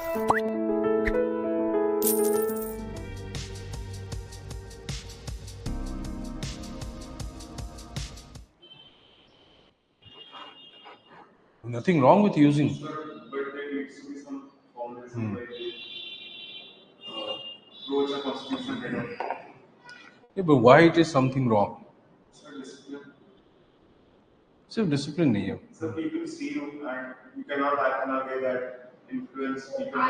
Nothing wrong with using. But there needs to be some formalism by the rules and constitution kind of. Yeah, but why it is something wrong? Sir, discipline. सिर्फ discipline नहीं है. So people see you and you cannot act in a way that influence people that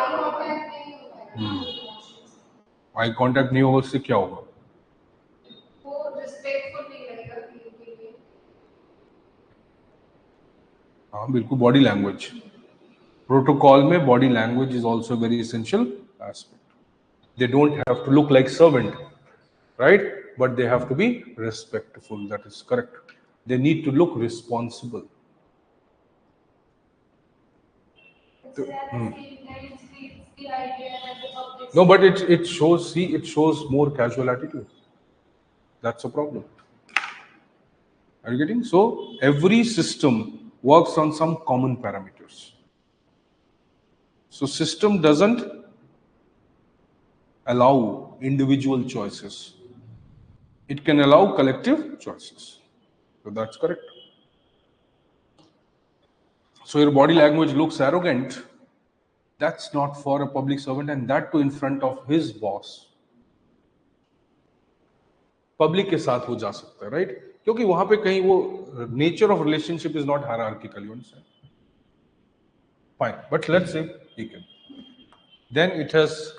eye contact नहीं होगा उससे क्या होगा? वो respectful नहीं रहेगा के लिए. हाँ बिल्कुल. बॉडी लैंग्वेज प्रोटोकॉल में body language is also very essential aspect. They don't have to look like servant, right, but they have to be respectful. That is correct. They need to look responsible. No, but it shows. See, it shows more casual attitude. That's a problem. Are you getting? So every system works on some common parameters. So system doesn't allow individual choices. It can allow collective choices. So that's correct. So your body language looks arrogant. That's not for a public servant, and that too in front of his boss. Public के साथ वो जा सकता है, right? क्योंकि वहां पे कहीं वो nature of relationship is not hierarchical, you understand? Fine, but let's say he can. Then it has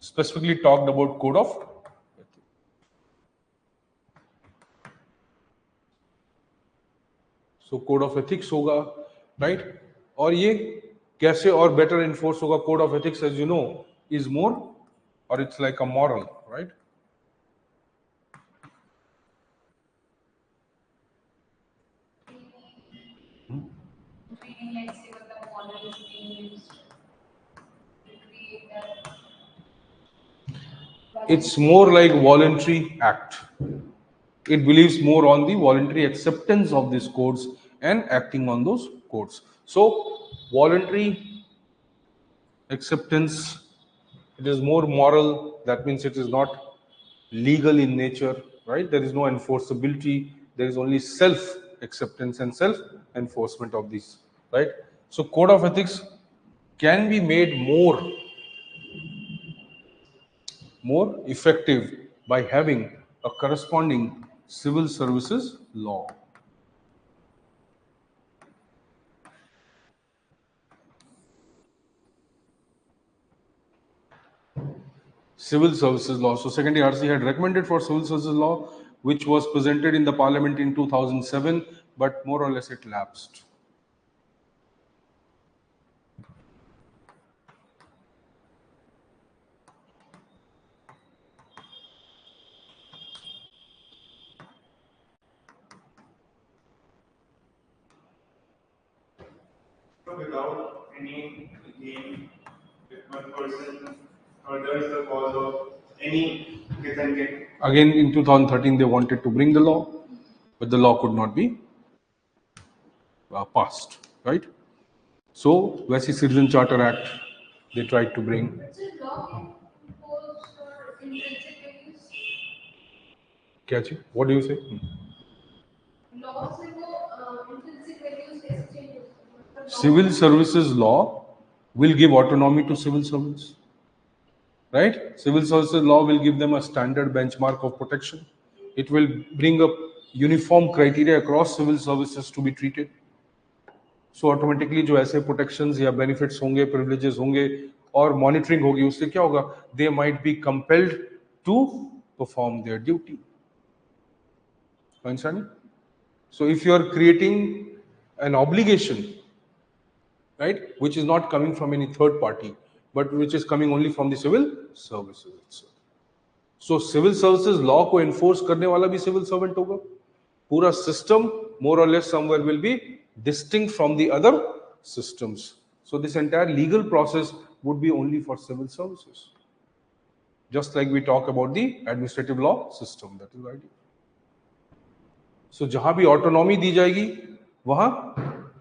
specifically talked about code of ethics. So code of ethics होगा, right? और ये कैसे और better enforce होगा? Code of ethics, as you know, is more, or it's like a moral, right? It's more like voluntary act. It believes more on the voluntary acceptance of these codes and acting on those codes. So voluntary acceptance, it is more moral. That means it is not legal in nature, right? There is no enforceability. There is only self acceptance and self enforcement of these, right? So code of ethics can be made more effective by having a corresponding civil services law. Civil services law. So second RC had recommended for civil services law, which was presented in the parliament in 2007, but more or less it lapsed. So without any gain, if one person murders the cause of any kith and kin. Again, in 2013, they wanted to bring the law, but the law could not be passed, right? So, वैसी Citizen Charter Act, they tried to bring. क्या चीज? What do you say? Civil services law will give autonomy to civil servants, right? Civil services law will give them a standard benchmark of protection. It will bring up uniform criteria across civil services to be treated. So automatically जो ऐसे protections या benefits होंगे, privileges होंगे और monitoring होगी, उससे क्या होगा? They might be compelled to perform their duty. Understand? So if you are creating an obligation, right, which is not coming from any third party, but which is coming only from the civil services itself. So civil services law को enforce करने वाला भी civil servant होगा. पूरा system more or less somewhere will be distinct from the other systems. So this entire legal process would be only for civil services. Just like we talk about the administrative law system, that is the idea. So जहां भी autonomy दी जाएगी, वहां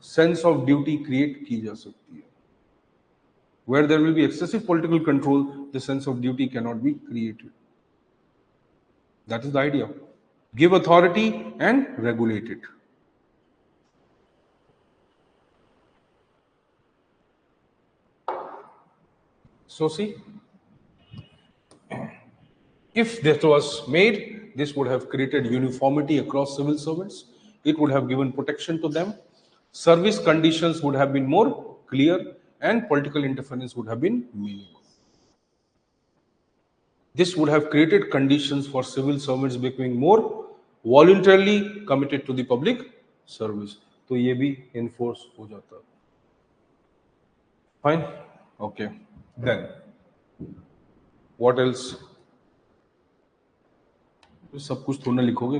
sense of duty create की जा सकती है. Where there will be excessive political control, the sense of duty cannot be created. That is the idea. Give authority and regulate it. So see, if this was made, this would have created uniformity across civil servants. It would have given protection to them. Service conditions would have been more clear, and political interference would have been minimal. This would have created conditions for civil servants becoming more voluntarily committed to the public service. तो ये भी enforce हो जाता. Fine. Okay. Then what else? सब कुछ थोड़ा लिखोगे.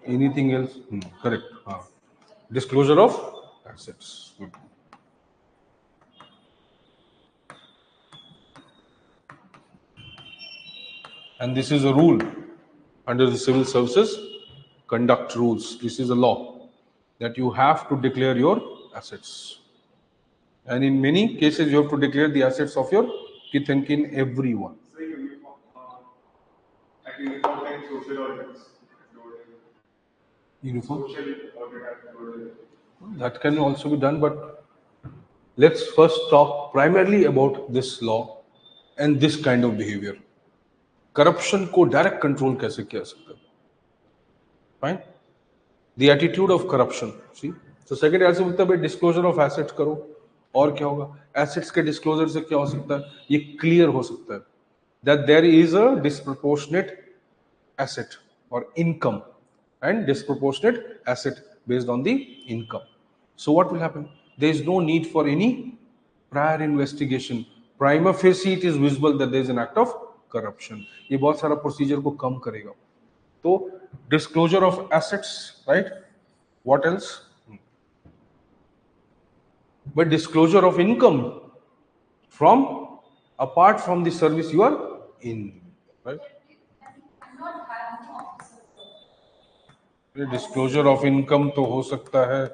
Anything else? Correct. Disclosure of assets. Good. And this is a rule under the civil services conduct rules. This is a law that you have to declare your assets. And in many cases, you have to declare the assets of your kith and kin, everyone. So uniform and social audits. Uniform? Social audit. That can also be done, but let's first talk primarily about this law and this kind of behavior. Corruption को direct control कैसे किया सकता है? Fine. The attitude of corruption. See, so second ऐसे बोलता है भाई disclosure of assets करो. और क्या होगा? Assets के disclosure से क्या हो सकता है? ये clear हो सकता है that there is a disproportionate asset or income and disproportionate asset based on the income. So what will happen? There is no need for any prior investigation. Prima facie it is visible that there is an act of corruption. ये बहुत सारा procedure को कम करेगा. तो disclosure of assets, right? What else? But disclosure of income from apart from the service you are in, right? Disclosure of income तो हो सकता है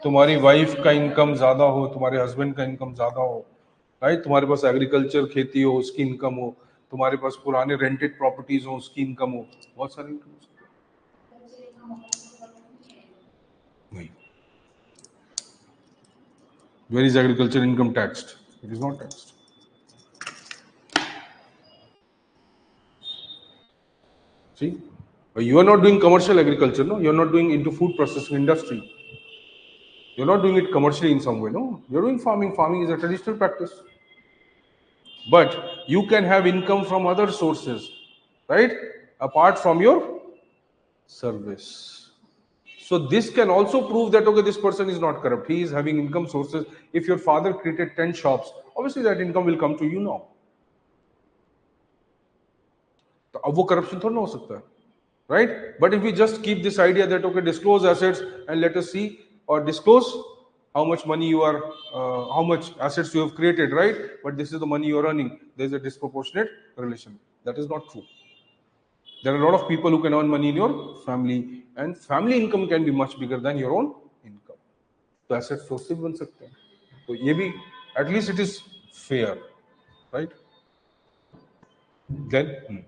तुम्हारी वाइफ का इनकम ज्यादा हो, तुम्हारे हस्बैंड का इनकम ज्यादा हो, राइट? तुम्हारे पास एग्रीकल्चर खेती हो, उसकी इनकम हो, तुम्हारे पास पुराने रेंटेड प्रॉपर्टीज हो, उसकी इनकम हो, बहुत सारी इनकम हो सकती है. नहीं. Where is agriculture income taxed? It is not taxed. See, you are not doing commercial agriculture, no? You are not doing into food processing industry. You're not doing it commercially in some way, no? You're doing farming. Farming is a traditional practice. But you can have income from other sources, right? Apart from your service. So this can also prove that, okay, this person is not corrupt. He is having income sources. If your father created 10 shops, obviously that income will come to you now. तो अब वो corruption थोड़ा ना हो सकता है, right? But if we just keep this idea that, okay, disclose assets and let us see, or disclose how much money you are, how much assets you have created, right? But this is the money you are earning. There is a disproportionate relation. That is not true. There are a lot of people who can earn money in your family, and family income can be much bigger than your own income. So assets source से भी बन सकते हैं. तो ये भी, at least it is fair, right? Then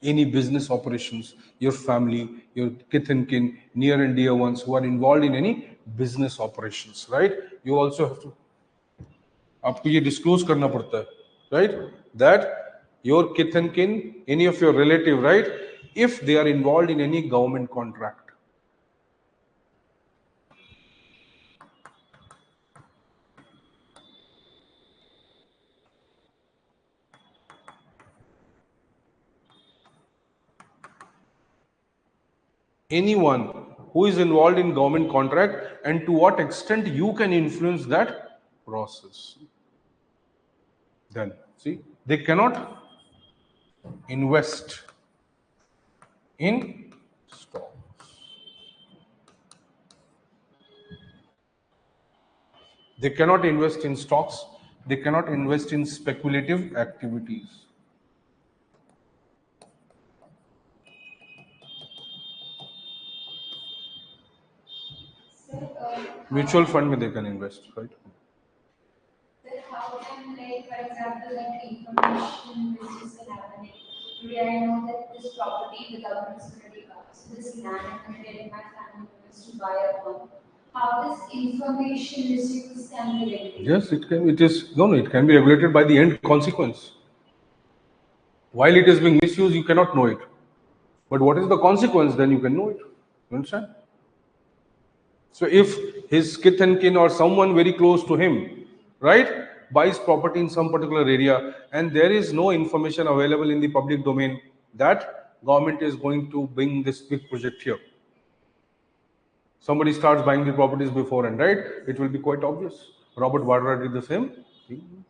any business operations, your family, your kith and kin, near and dear ones who are involved in any business operations, right? You also have to, आपको ये disclose करना पड़ता है, right? That your kith and kin, any of your relative, right? If they are involved in any government contract. Anyone who is involved in government contract, and to what extent you can influence that process. Then, see, they cannot invest in stocks. They cannot invest in stocks. They cannot invest in speculative activities. Mutual fund में they can invest, right? Then how can, like, for example, like information misuse can happen. Today I know that this property the government is going to take up. So this land I'm going to get my family members to buy a home. How this information misuse can be regulated? Yes, it can. It is no, no. It can be regulated by the end consequence. While it is being misused, you cannot know it. But what is the consequence? Then you can know it. You understand? So if his kith and kin or someone very close to him, right, buys property in some particular area and there is no information available in the public domain that government is going to bring this big project here. Somebody starts buying the properties before and right, it will be quite obvious. Robert Wardra did the same thing.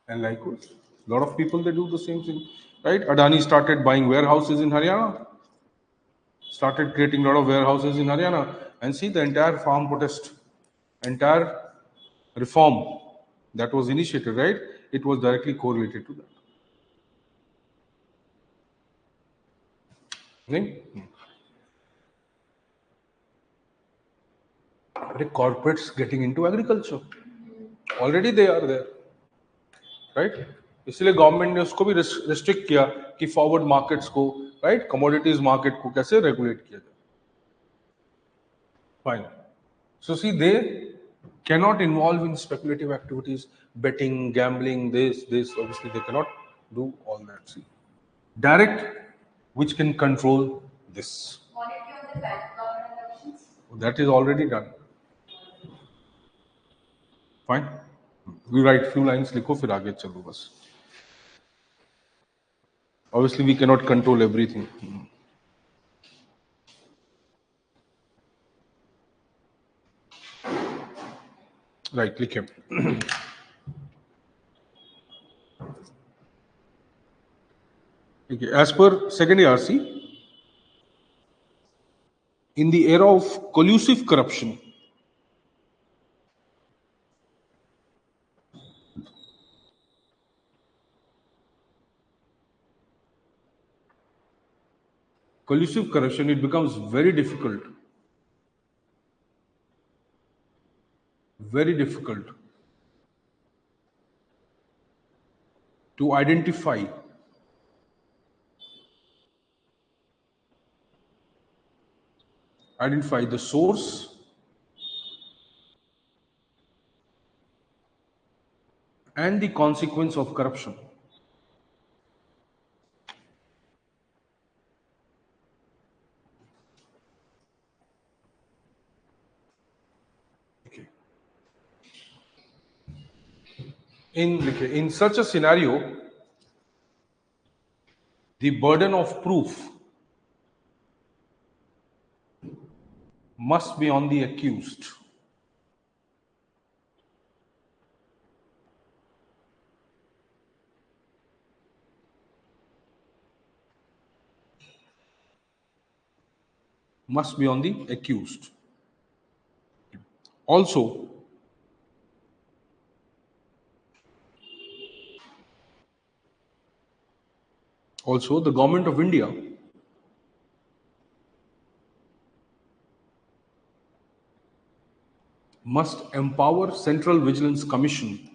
And likewise, a lot of people they do the same thing, right? Adani started buying warehouses in Haryana, started creating a lot of warehouses in Haryana, and see the entire farm protest, entire reform that was initiated, right? It was directly correlated to that. Right? But corporates getting into agriculture, already they are there, right? इसलिए government ने उसको भी restrict किया कि forward markets को, right, commodities market को कैसे regulate किया जाए. Fine. So see, they cannot involve in speculative activities, betting, gambling, this. Obviously, they cannot do all that. See, direct, which can control this. Quality of the bank government elections. That is already done. Fine. We write few lines, लिखो फिर आगे चलो बस. Obviously, we cannot control everything. Right, लिखे. Okay, as per second ARC, in the era of collusive corruption, it becomes very difficult to identify the source and the consequence of corruption. Okay. In such a scenario, the burden of proof must be on the accused. Must be on the accused. Also, the government of India must empower Central Vigilance Commission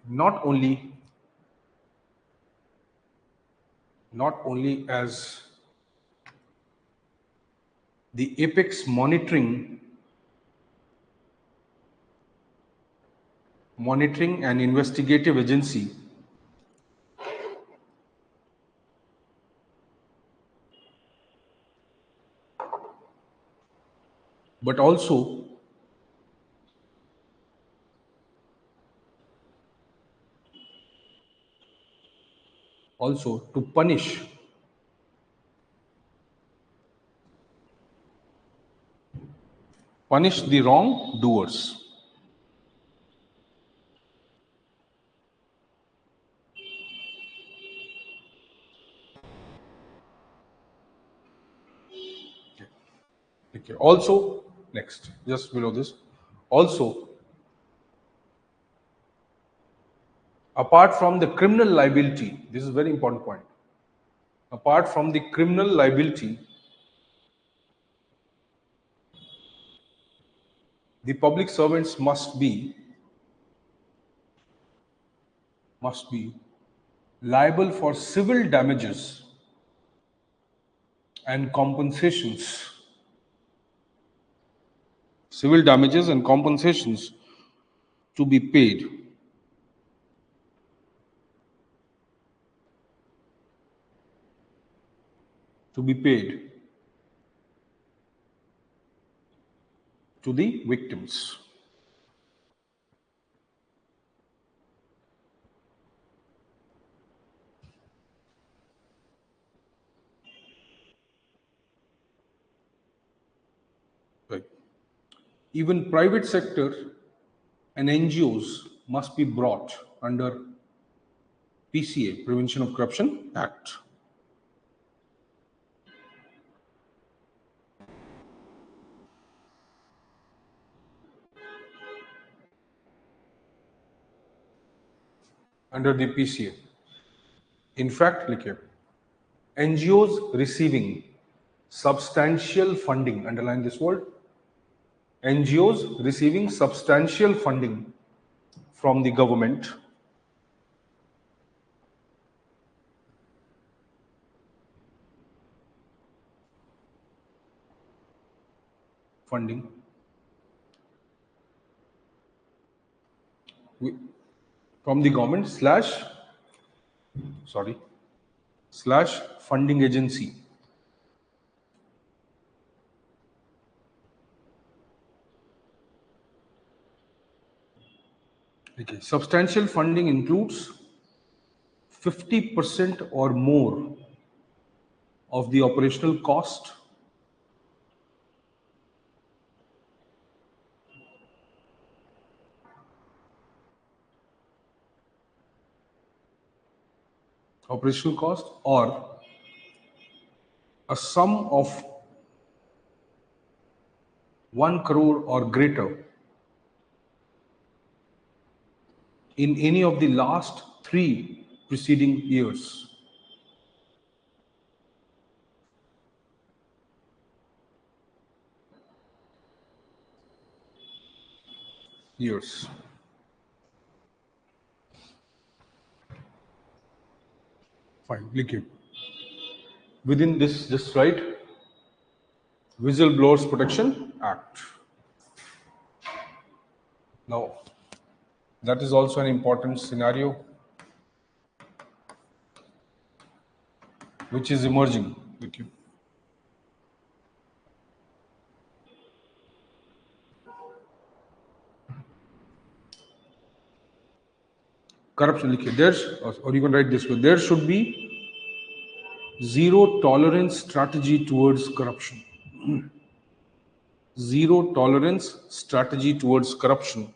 not only as the apex monitoring and investigative agency, but also to punish the wrongdoers. Okay. Also, next, just below this, also apart from the criminal liability, this is a very important point. Apart from the criminal liability, the public servants must be liable for civil damages and compensations. Civil damages and compensations to be paid. To the victims. Right. Even private sector and NGOs must be brought under PCA, Prevention of Corruption Act. Under the PCA. In fact, look here, NGOs receiving substantial funding, underline this word, NGOs receiving substantial funding from the government funding from the government slash funding agency. Okay. Substantial funding includes 50% or more of the operational cost or a sum of 1 crore or greater in any of the last 3 preceding years. Fine, click it. Within this, just write Whistleblowers Protection Act. Now, that is also an important scenario which is emerging. Okay. Corruption, or you can write this way, there should be zero tolerance strategy towards corruption. Zero tolerance strategy towards corruption.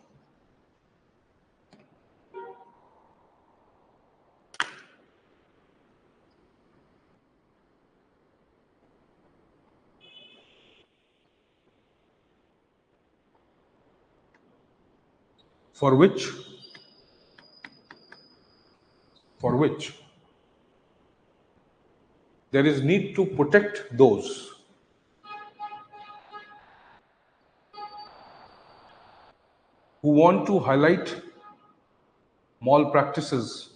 For which there is need to protect those who want to highlight malpractices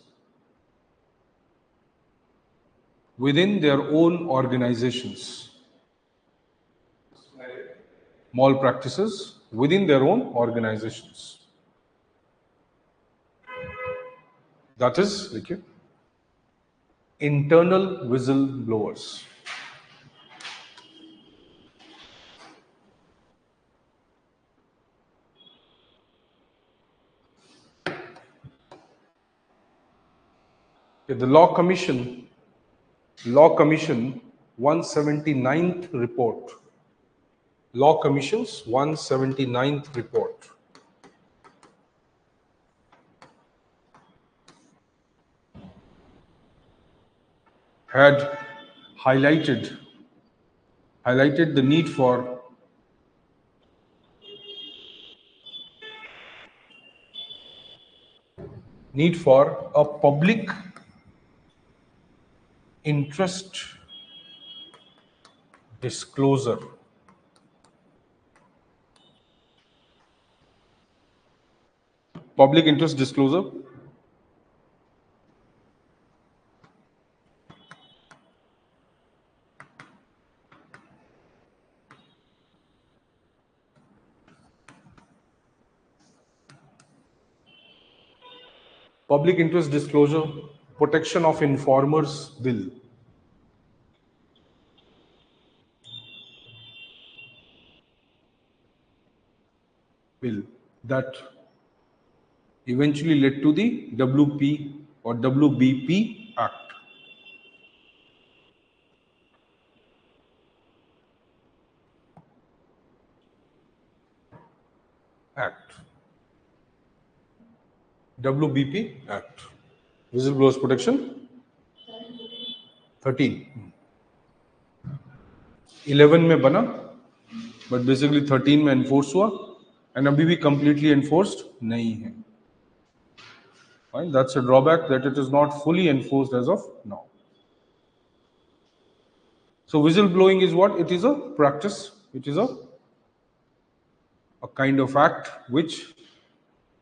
within their own organizations. Malpractices within their own organizations. That is, okay, internal whistleblowers. Okay, the Law Commission 179th report. Law Commission's 179th report had highlighted the need for need for a public interest disclosure. Public interest disclosure. Public interest disclosure, protection of informers bill. Bill that eventually led to the WP or WBP Act. Act. WBP Act. Whistleblowers Protection 13. 11 में बना but basically 13 में enforce हुआ and अभी भी completely enforced नहीं है. Fine, that's a drawback that it is not fully enforced as of now. So whistleblowing is what? It is a practice. It is a kind of act which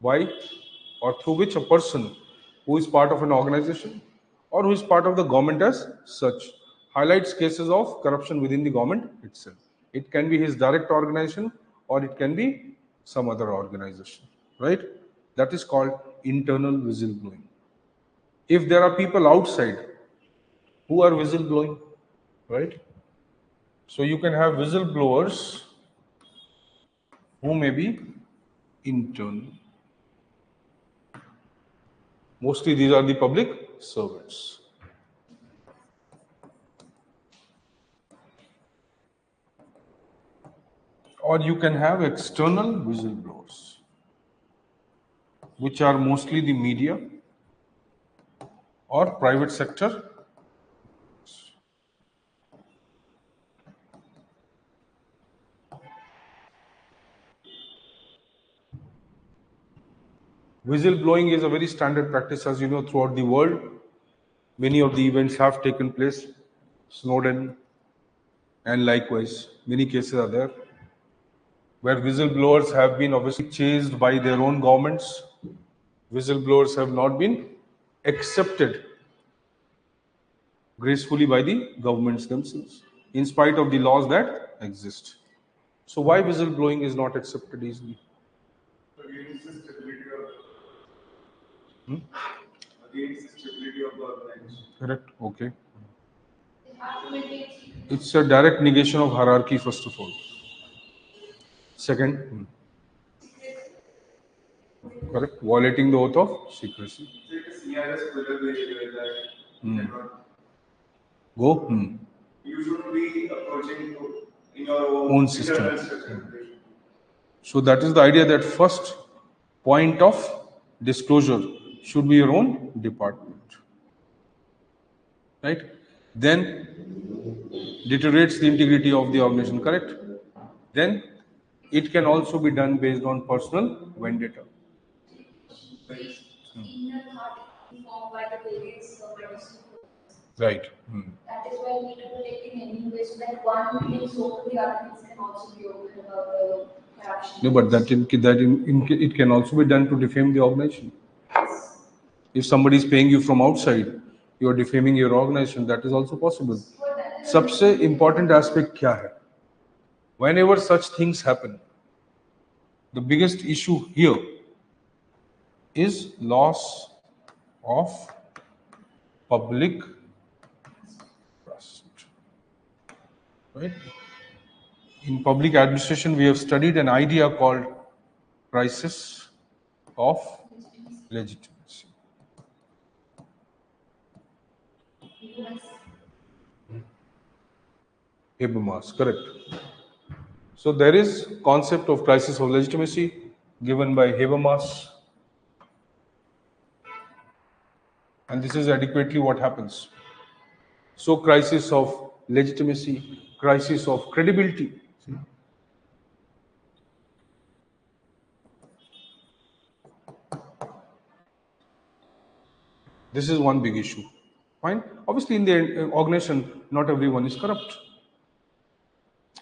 by or through which a person who is part of an organization or who is part of the government as such highlights cases of corruption within the government itself. It can be his direct organization or it can be some other organization, right? That is called internal whistleblowing. If there are people outside who are whistleblowing, right? So you can have whistleblowers who may be internal. Mostly these are the public servants. Or you can have external whistleblowers, which are mostly the media or private sector. Whistleblowing is a very standard practice, as you know, throughout the world. Many of the events have taken place, Snowden, and likewise, many cases are there, where whistleblowers have been obviously chased by their own governments. Whistleblowers have not been accepted gracefully by the governments themselves, in spite of the laws that exist. So why whistleblowing is not accepted easily? Against the stability of against the stability of the organization. Correct. Okay. They have to maintain secrecy. It's a direct negation of hierarchy, first of all. Second, correct, violating the oath of secrecy. It's like a CRS pillar behavior that you cannot. Go. You should be approaching to in your Own system. internal structure. So that is the idea that first point of disclosure should be your own department, right? Then deteriorates the integrity of the organization, correct? Then it can also be done based on personal vendetta. Inner thought informed by the various bodies. Right. That is why we need to protect in any way so that one thing open, the other things can also be open about the corruption. No, but it can also be done to defame the organization. If somebody is paying you from outside, you are defaming your organization. That is also possible. सबसे important aspect क्या है? Whenever such things happen, the biggest issue here is loss of public trust. Right? In public administration, we have studied an idea called crisis of legitimacy. Habermas, correct. So there is concept of crisis of legitimacy given by Habermas, and this is adequately what happens. So crisis of legitimacy, crisis of credibility. This is one big issue. Fine. Obviously, in the organization, not everyone is corrupt.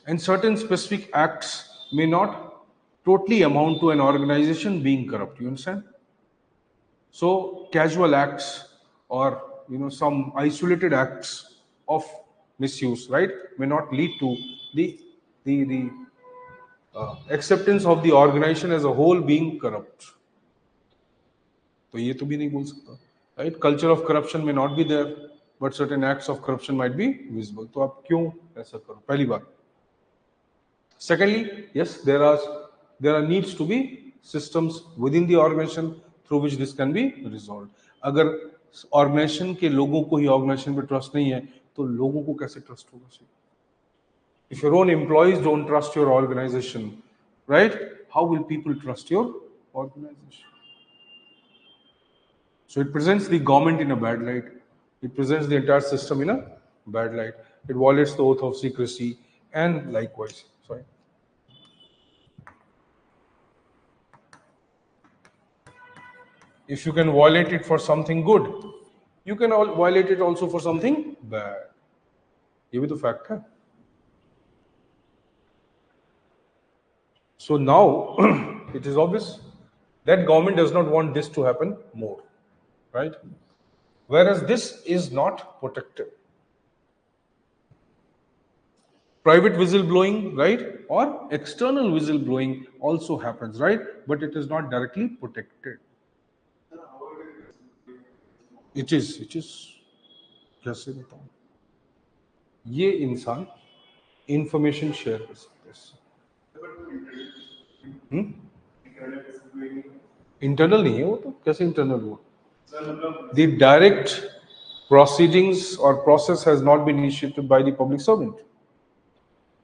And certain specific acts may not totally amount to an organization being corrupt. You understand? So casual acts or some isolated acts of misuse, right, may not lead to the acceptance of the organization as a whole being corrupt. तो ये तो भी नहीं बोल सकता, right? Culture of corruption may not be there, but certain acts of corruption might be visible. तो आप क्यों ऐसा करो? पहली बात. Secondly, yes, there are needs to be systems within the organization through which this can be resolved. अगर organization के लोगों को ही organization पे trust नहीं है, तो लोगों को कैसे trust होगा? If your own employees don't trust your organization, right? How will people trust your organization? So it presents the government in a bad light. It presents the entire system in a bad light. It violates the oath of secrecy and likewise. Sorry. If you can violate it for something good, you can violate it also for something bad. ये भी तो fact है. So now it is obvious that government does not want this to happen more, right? Whereas this is not protected. Private whistleblowing, right, or external whistleblowing also happens, right, but it is not directly protected. It is कैसे बताऊं? ये इंसान information share कर सकते हैं. Internal नहीं है वो, तो कैसे इंटरनल हुआ? The direct proceedings or process has not been initiated by the public servant.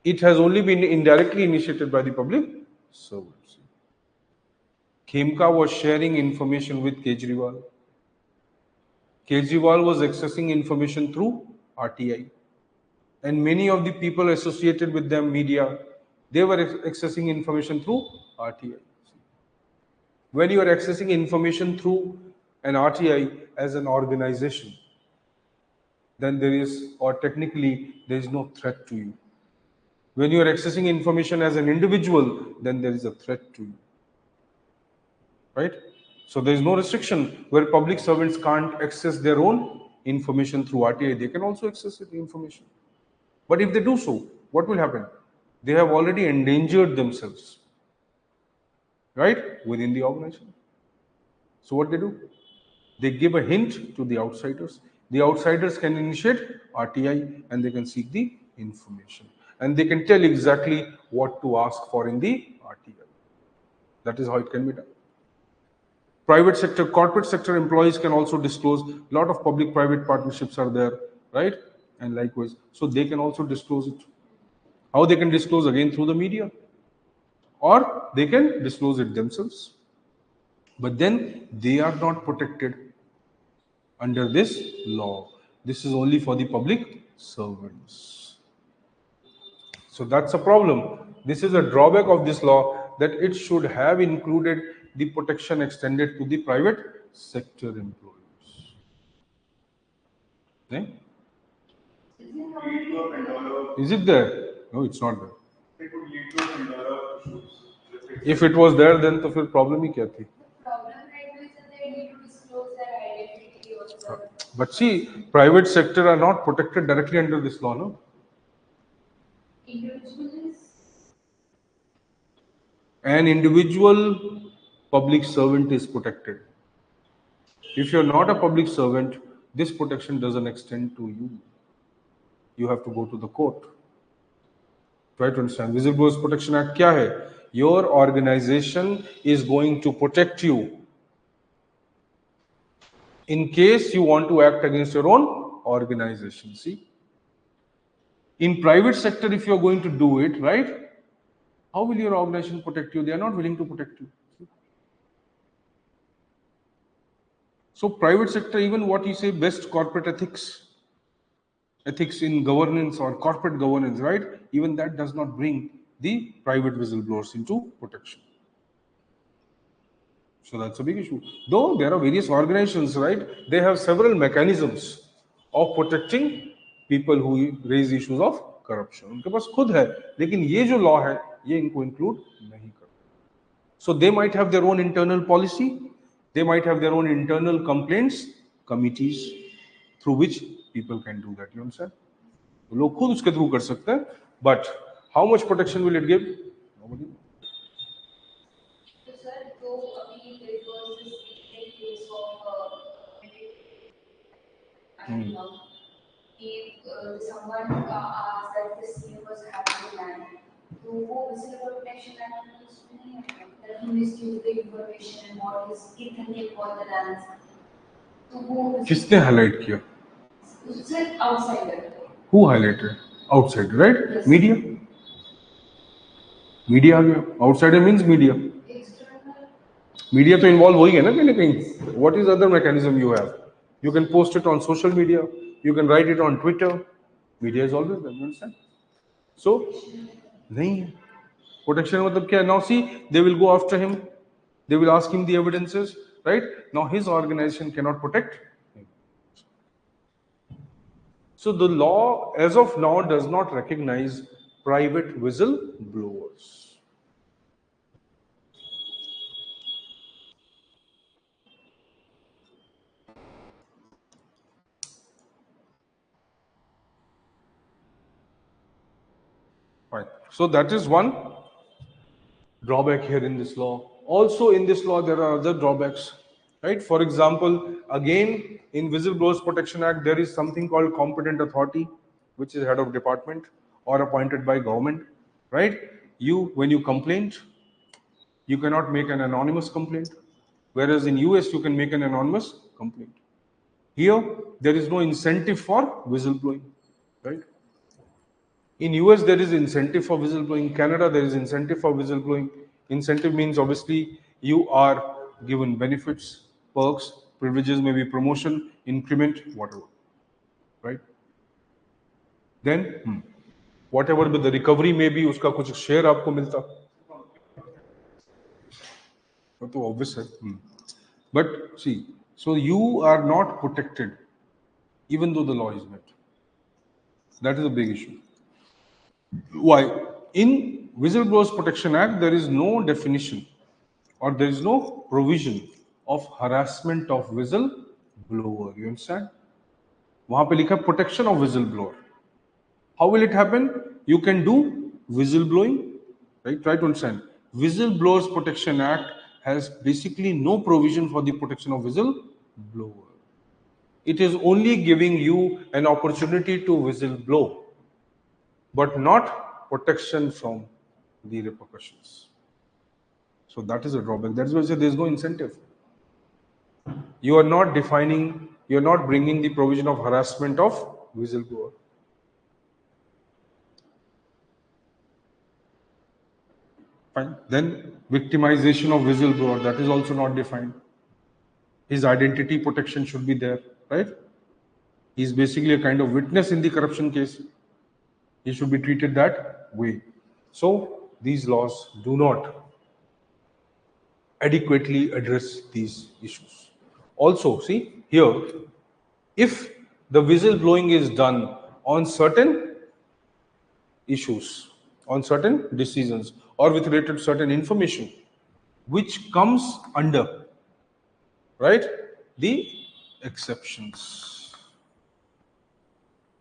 It has only been indirectly initiated by the public servants. Khemka was sharing information with Kejriwal. Kejriwal was accessing information through RTI. And many of the people associated with them, media, they were accessing information through RTI. When you are accessing information through an RTI as an organization, then there is, or technically, there is no threat to you. When you are accessing information as an individual, then there is a threat to you, right? So there is no restriction where public servants can't access their own information through RTI. They can also access the information. But if they do so, what will happen? They have already endangered themselves, right, within the organization. So what they do? They give a hint to the outsiders. The outsiders can initiate RTI and they can seek the information. And they can tell exactly what to ask for in the RTI. That is how it can be done. Private sector, corporate sector employees can also disclose. A lot of public-private partnerships are there, right? And likewise. So they can also disclose it. How they can disclose? Again, through the media. Or they can disclose it themselves. But then they are not protected under this law. This is only for the public servants. So that's a problem. This is a drawback of this law, that it should have included the protection extended to the private sector employees. Okay? Is it there? No, it's not there. It would lead to $10 issues. If it was there, then तो फिर problem ही क्या थी? Problem right now is that they need to disclose their identity also. But see, private sector are not protected directly under this law, no? Individuals. An individual public servant is protected. If you're not a public servant, this protection doesn't extend to you. You have to go to the court. Try to understand. Whistleblowers Protection Act क्या है? Your organization is going to protect you in case you want to act against your own organization. See? In private sector, if you're going to do it, right? How will your organization protect you? They are not willing to protect you. So private sector, even what you say, best corporate ethics in governance or corporate governance, right? Even that does not bring the private whistleblowers into protection. So that's a big issue. Though there are various organizations, right? They have several mechanisms of protecting people who raise issues of corruption. उनके पास खुद है, लेकिन ये जो law है, ये इनको include नहीं करता. So they might have their own internal policy, they might have their own internal complaints committees through which people can do that. You understand? लोग खुद उसके थ्रू कर सकते हैं, but how much protection will it give? Nobody knows. So, sir, so there was this recent case of if someone asked that this universe happened to land, तो वो whistleblower protection act में उसमें नहीं आता that he misused the information and what is कितने for the lands. तो वो किसने हाईलाइट किया? sir outsider. Who highlighted? Outsider, right? Yes. Media. Media आ गया. Outsider means media. मीडिया तो इन्वॉल्व हो ही है ना कहीं ना कहीं. What is other mechanism you have? You can post it on social media, you can write it on Twitter. Media is always there. You understand? So नहीं है. प्रोटेक्शन मतलब क्या? Now see they will go after him, they will ask him the evidences, right? Now his organization can not protect. So the law as of now does not recognize private whistleblowers. Right. So that is one drawback here in this law. Also in this law there are other drawbacks. Right? For example, again in Whistleblowers Protection Act there is something called competent authority, which is head of department or appointed by government. Right? When you complain, you cannot make an anonymous complaint, whereas in US you can make an anonymous complaint. Here there is no incentive for whistleblowing. Right? In US there is incentive for whistleblowing. Canada there is incentive for whistleblowing. Incentive means obviously you are given benefits, perks, privileges, maybe promotion, increment, whatever, right? Then whatever the recovery may be, उसका कुछ share आपको मिलता. वो तो obvious है. But see, so you are not protected even though the law is met. That is a big issue. Why? In Whistleblowers Protection Act there is no definition or there is no provision of harassment of whistleblower. You understand? वहां पे लिखा protection of whistleblower. How will it happen? You can do whistleblowing, right? Try to understand. Whistleblowers Protection Act has basically no provision for the protection of whistleblower. It is only giving you an opportunity to whistleblow, but not protection from the repercussions. So that is a drawback. That's why I say there is no incentive. You are not defining, you are not bringing the provision of harassment of whistleblower. Fine. Then victimization of whistleblower, that is also not defined. His identity protection should be there, right? He is basically a kind of witness in the corruption case. He should be treated that way. So these laws do not adequately address these issues. Also, see here, if the whistleblowing is done on certain issues, on certain decisions, or with related to certain information, which comes under, right, the exceptions.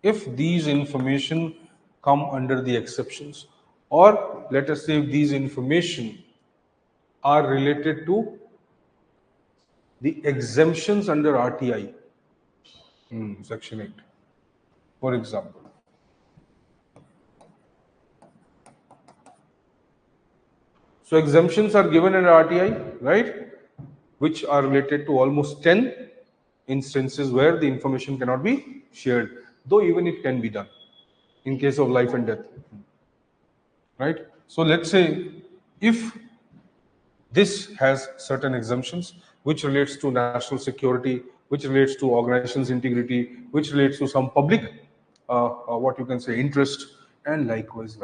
If these information come under the exceptions, or let us say if these information are related to the exemptions under RTI, Section 8, for example. So exemptions are given under RTI, right, which are related to almost 10 instances where the information cannot be shared, though even it can be done in case of life and death, right? So let's say if this has certain exemptions which relates to national security, which relates to organization's integrity, which relates to some public, what you can say, interest, and likewise.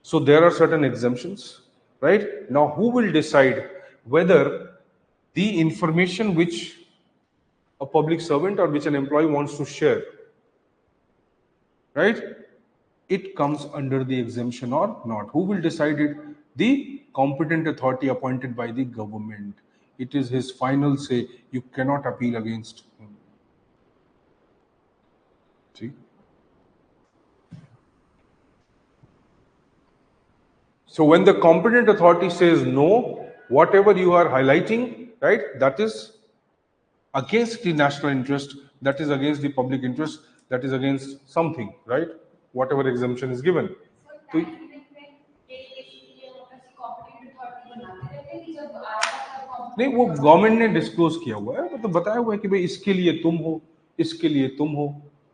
So there are certain exemptions right? Now, who will decide whether the information which a public servant or which an employee wants to share, right, it comes under the exemption or not? Who will decide it? The competent authority appointed by the government. It is his final say. You cannot appeal against him. See? So when the competent authority says no, whatever you are highlighting, right, that is against the national interest, that is against the public interest, that is against something, right? Whatever exemption is given. So time में एक basically ऐसी competent authority बनाते रहते हैं कि जब आएगा नहीं, वो गवर्नमेंट ने डिस्क्लोज किया हुआ है, मतलब बताया हुआ है कि भाई इसके लिए तुम हो, इसके लिए तुम हो,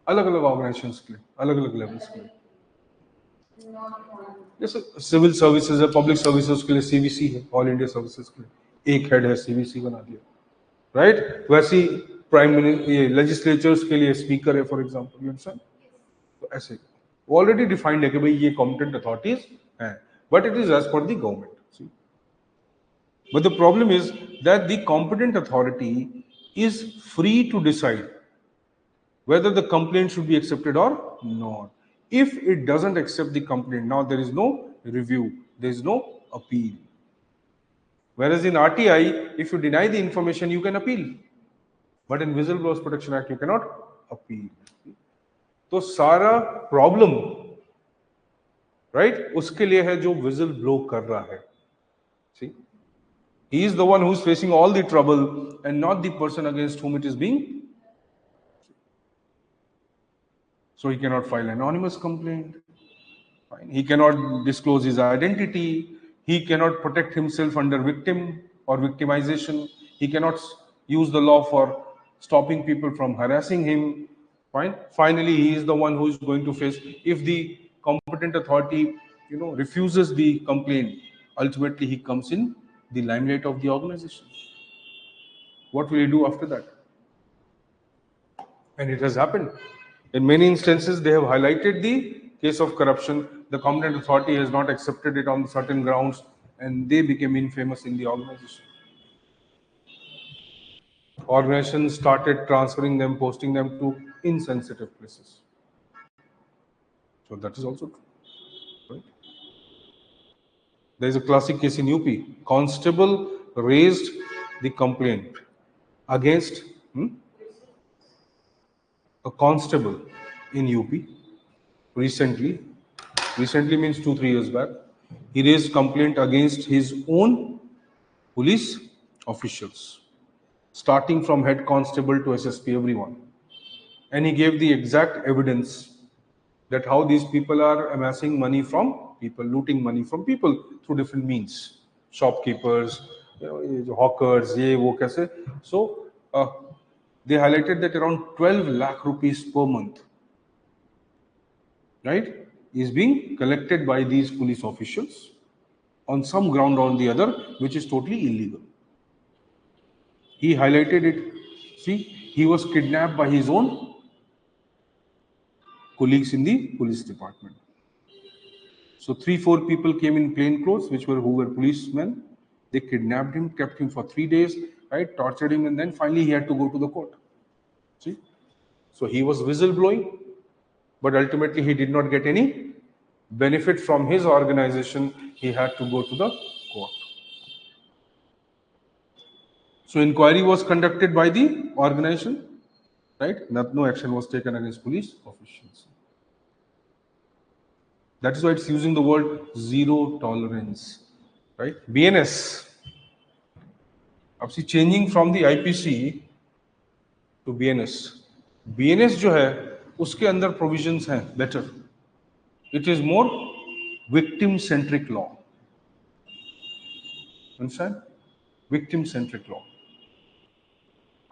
अलग अलग ऑर्गेनाइजेशंस के लिए, अलग अलग लेवल्स के लिए। जैसे सिविल सर्विसेज है, पब्लिक सर्विसेज के लिए सीवीसी है, ऑल इंडिया सर्विसेज के लिए एक हेड है, सीवीसी बना दिया, राइट? वैसे प्राइम मिनिस्टर, ये लेजिस्लेचर्स के लिए स्पीकर है फॉर एग्जांपल, यू अंडरस्टैंड? तो ऐसे ऑलरेडी डिफाइंड है कि भाई ये कॉम्पिटेंट अथॉरिटीज हैं, but it is as per the government. But the problem is that the competent authority is free to decide whether the complaint should be accepted or not. If it doesn't accept the complaint, now there is no review, there is no appeal. Whereas in RTI, if you deny the information, you can appeal. But in Whistleblowers Protection Act, you cannot appeal. तो सारा problem, right, उसके लिए है जो vigil blow कर रहा है। See? He is the one who is facing all the trouble and not the person against whom it is being. So he cannot file anonymous complaint. He cannot disclose his identity. He cannot protect himself under victim or victimization. He cannot use the law for stopping people from harassing him. Fine. Finally, he is the one who is going to face, if the competent authority, refuses the complaint, ultimately he comes in the limelight of the organization. What will he do after that? And it has happened. In many instances, they have highlighted the case of corruption. The competent authority has not accepted it on certain grounds, and they became infamous in the organization. Organizations started transferring them, posting them to insensitive places. So that is also true. Right? There is a classic case in UP. Constable raised the complaint against a constable in UP recently means 2-3 years back. He raised complaint against his own police officials, starting from head constable to SSP, everyone. And he gave the exact evidence that how these people are amassing money from people, looting money from people through different means, shopkeepers, hawkers, ye wo kaise. So they highlighted that around 12 lakh rupees per month, right, is being collected by these police officials on some ground or the other, which is totally illegal. He highlighted it. See, he was kidnapped by his own colleagues in the police department. So 3-4 people came in plain clothes, who were policemen. They kidnapped him, kept him for 3 days, right, tortured him, and then finally he had to go to the court. See, so he was whistleblowing, but ultimately he did not get any benefit from his organization. He had to go to the court. So inquiry was conducted by the organization, right? No action was taken against police officials. That is why it's using the word zero tolerance, right? BNS. अब see, changing from the IPC to BNS. BNS जो है उसके अंदर provisions हैं better. It is more victim-centric law. Understand? Victim-centric law.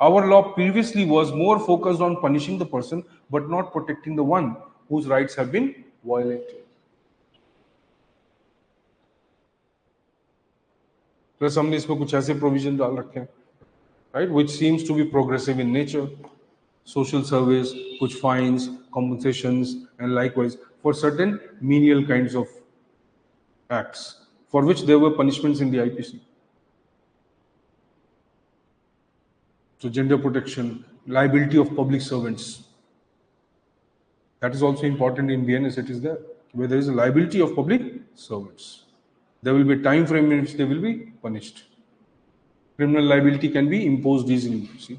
Our law previously was more focused on punishing the person, but not protecting the one whose rights have been violated. Plus हमने इसमें कुछ ऐसे provision डाल रखे हैं, right, which seems to be progressive in nature. Social service, कुछ fines, compensations, and likewise for certain menial kinds of acts. for which there were punishments in the IPC. So gender protection, liability of public servants. That is also important in BNS, it is there, where there is a liability of public servants. There will be a time frame in which they will be punished. Criminal liability can be imposed easily, see.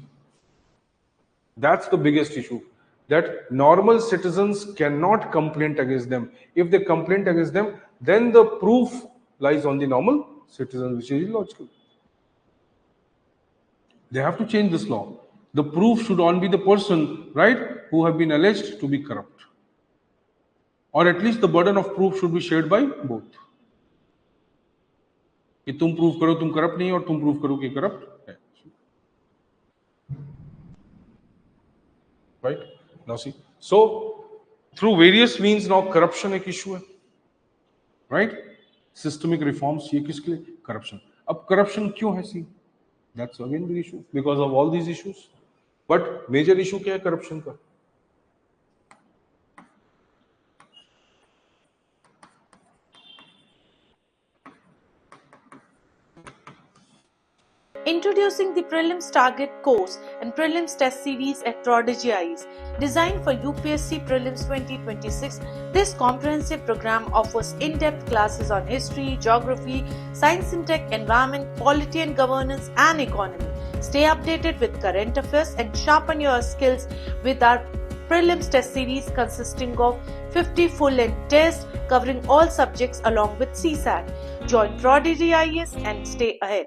That's the biggest issue, that normal citizens cannot complain against them. If they complain against them, then the proof lies on the normal citizens, which is illogical. They have to change this law. The proof should only be the person, right, who have been alleged to be corrupt. Or at least the burden of proof should be shared by both. कि तुम prove करो तुम corrupt नहीं और तुम prove करो कि corrupt है. Right? Now see. So through various means now corruption एक issue है. Right? Systemic reforms ये किसके लिए? Corruption. अब corruption क्यों है? See, that's again the issue because of all these issues. But major issue क्या है corruption का? Introducing the Prelims Target course and Prelims Test Series at Prodigy IES. Designed for UPSC Prelims 2026, this comprehensive program offers in-depth classes on history, geography, science and tech, environment, polity and governance, and economy. Stay updated with current affairs and sharpen your skills with our Prelims Test Series consisting of 50 full-length tests covering all subjects along with CSAT. Join Prodigy IES and stay ahead.